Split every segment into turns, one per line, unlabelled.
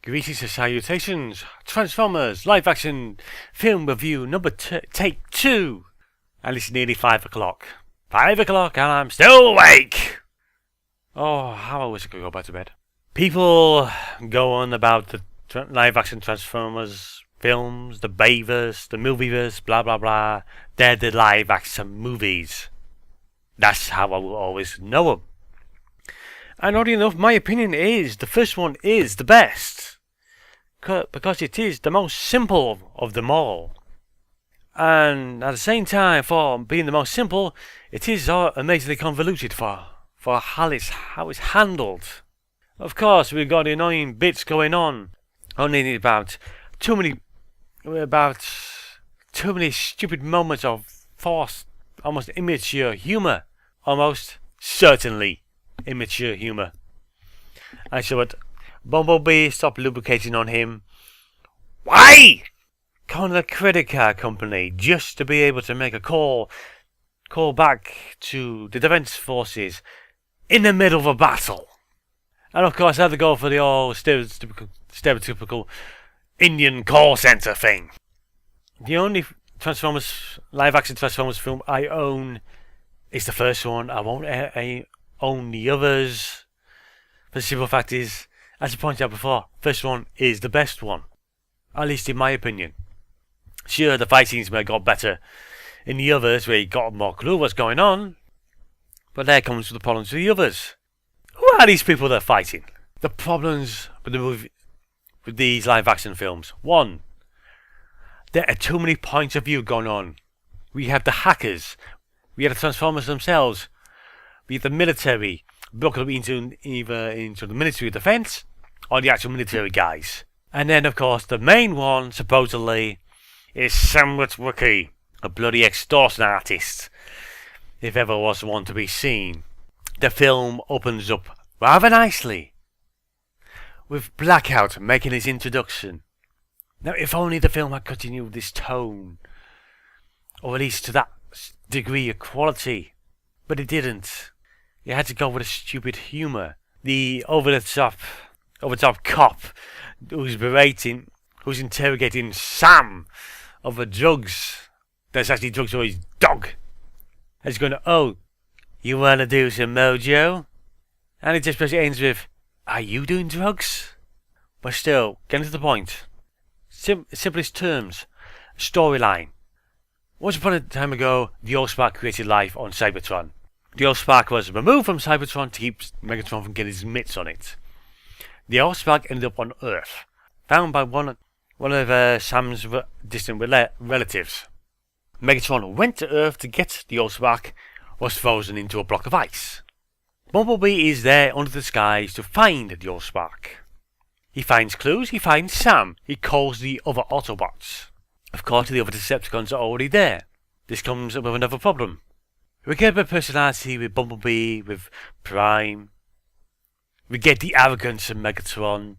Greetings and salutations, Transformers live action film review number take 2. And it's nearly 5 o'clock. 5 o'clock and I'm still awake! Oh, how I wish I could go back to bed. People go on about the live action Transformers films, the Bayverse, the Movieverse, blah blah blah. They're the live action movies. That's how I will always know them. And oddly enough, my opinion is the first one is the best. Because it is the most simple of them all. And at the same time, for being the most simple, it is amazingly convoluted for how it's handled. Of course, we've got annoying bits going on. Only about too many stupid moments of forced, almost immature humour. Almost certainly immature humour. I saw it. Bumblebee stopped lubricating on him. Why? Calling the credit card company just to be able to make a call back to the defense forces in the middle of a battle. And of course I had to go for the old stereotypical Indian call center thing. The only live action Transformers film I own is the first one. I won't own the others. The simple fact is, as I pointed out before, first one is the best one. At least in my opinion. Sure, the fight scenes may have got better in the others where you got more clue what's going on. But there comes the problems with the others. Who are these people that are fighting? The problems with these live action films. 1. There are too many points of view going on. We have the hackers. We have the Transformers themselves. We have the military. Broken up either into the military defense or the actual military guys. And then, of course, the main one, supposedly, is Sam Witwicky, a bloody extortion artist, if ever was one to be seen. The film opens up rather nicely, with Blackout making his introduction. Now, if only the film had continued this tone, or at least to that degree of quality, but it didn't. You had to go with a stupid humour. The over-the-top cop who's interrogating Sam over drugs. There's actually drugs for his dog. And he's going, oh, you want to do some mojo? And it just basically ends with, are you doing drugs? But still, getting to the point. Simplest terms. Storyline. Once upon a time ago, the Allspark created life on Cybertron. The Allspark was removed from Cybertron to keep Megatron from getting his mitts on it. The Allspark ended up on Earth, found by one of Sam's distant relatives. Megatron went to Earth to get the Allspark, was frozen into a block of ice. Bumblebee is there under the skies to find the Allspark. He finds clues, he finds Sam, he calls the other Autobots. Of course, the other Decepticons are already there. This comes up with another problem. We get a bit of personality with Bumblebee, with Prime. We get the arrogance of Megatron.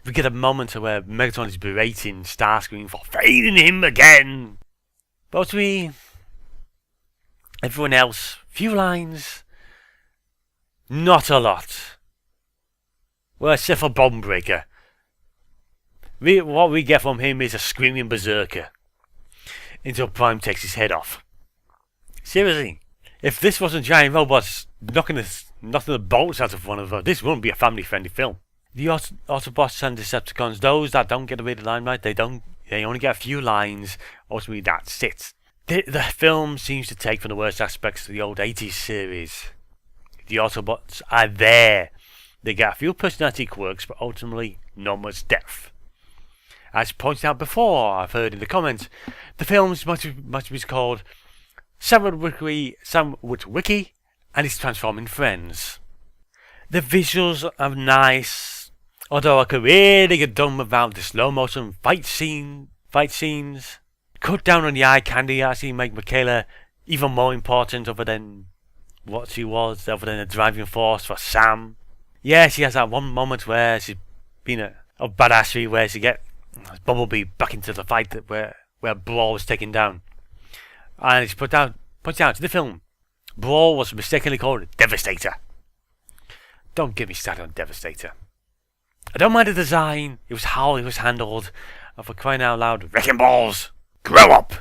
We get a moment where Megatron is berating Starscream for failing him again. But everyone else, few lines, not a lot. Well, except for Bombreaker. What we get from him is a screaming berserker until Prime takes his head off. Seriously, if this wasn't giant robots knocking the bolts out of one another, this wouldn't be a family-friendly film. The Autobots and Decepticons, those that don't get a bit of limelight, they only get a few lines. Ultimately, that's it. The film seems to take from the worst aspects of the old 80s series. The Autobots are there. They get a few personality quirks, but ultimately not much depth. As pointed out before, I've heard in the comments, the film's much be called Sam Witwicky and his transforming friends. The visuals are nice, although I could really get done without the slow motion fight scenes. Cut down on the eye candy actually make Michaela even more important other than what she was, other than a driving force for Sam. Yeah, she has that one moment where she's been a badassery where she gets Bumblebee back into the fight where Brawl was taken down. And it's pointed out in the film, Brawl was mistakenly called Devastator. Don't get me started on Devastator. I don't mind the design, it was how it was handled, and for crying out loud, wrecking balls! Grow up!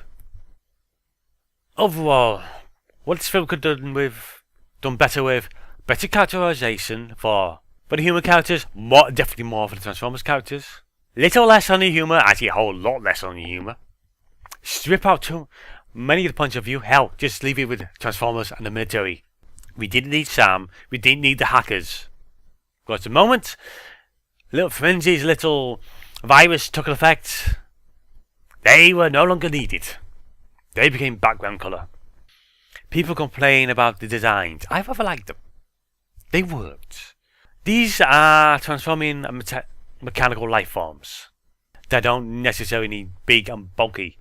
Overall, what this film could have done better with, better characterization for the human characters, definitely more for the Transformers characters. Little less on the humour, actually a whole lot less on the humour. Strip out too many of the points of view, hell, just leave it with Transformers and the military. We didn't need Sam, we didn't need the hackers. Because at the moment, little frenzies, little virus took effect, they were no longer needed. They became background colour. People complain about the designs. I rather liked them. They worked. These are transforming mechanical life forms that don't necessarily need big and bulky.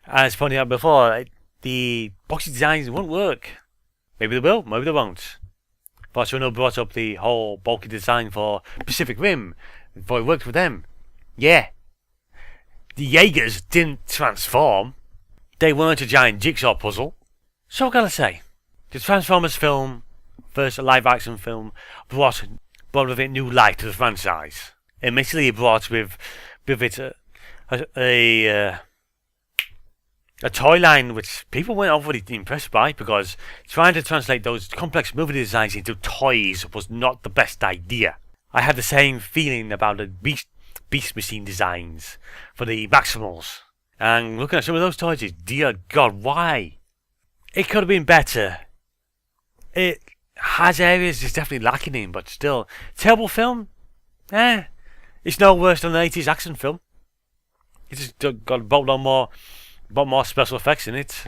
As pointed out before, the boxy designs won't work. Maybe they will, maybe they won't. Fortuno brought up the whole bulky design for Pacific Rim, before it worked for them. Yeah. The Jaegers didn't transform. They weren't a giant jigsaw puzzle. So what can I say? The Transformers film, first live action film, brought with it new life to the franchise. Admittedly, it brought with it a toy line which people weren't overly impressed by, because trying to translate those complex movie designs into toys was not the best idea. I had the same feeling about the Beast Machine designs for the Maximals. And looking at some of those toys, dear God, why? It could have been better. It has areas it's definitely lacking in, but still, terrible film? It's no worse than an 80s action film. It's just got a boatload more special effects in it.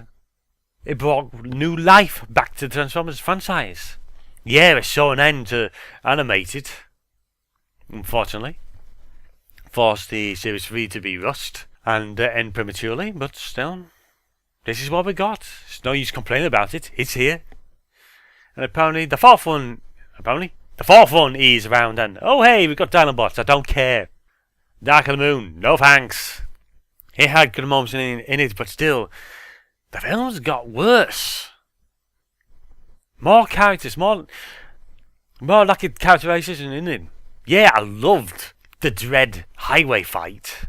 It brought new life back to the Transformers franchise. Yeah, it saw an end to animated, unfortunately. Forced the Series 3 to be rushed and end prematurely, but still, this is what we got. It's no use complaining about it. It's here. And apparently the fourth one is around, and oh hey, we got Dinobots, I don't care. Dark of the Moon, no thanks. It had good moments in it, but still, the films got worse. More characters, more lucky characterization in it. Yeah, I loved the Dread highway fight.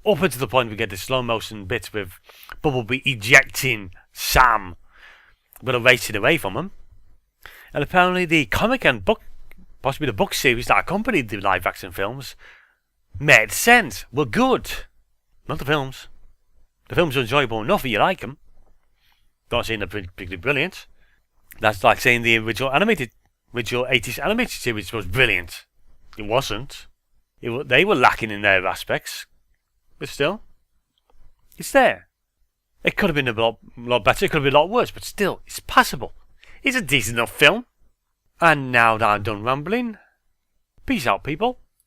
Up until the point we get the slow motion bits with Bumblebee ejecting Sam, but erasing away from him. And apparently the comic and book, possibly the book series that accompanied the live action films, made sense, were good. Not the films. The films are enjoyable enough if you like them. Not saying they're particularly brilliant. That's like saying the original 80s animated series was brilliant. It wasn't. They were lacking in their aspects. But still, it's there. It could have been a lot better, it could have been a lot worse, but still, it's passable. It's a decent enough film. And now that I'm done rambling, peace out, people.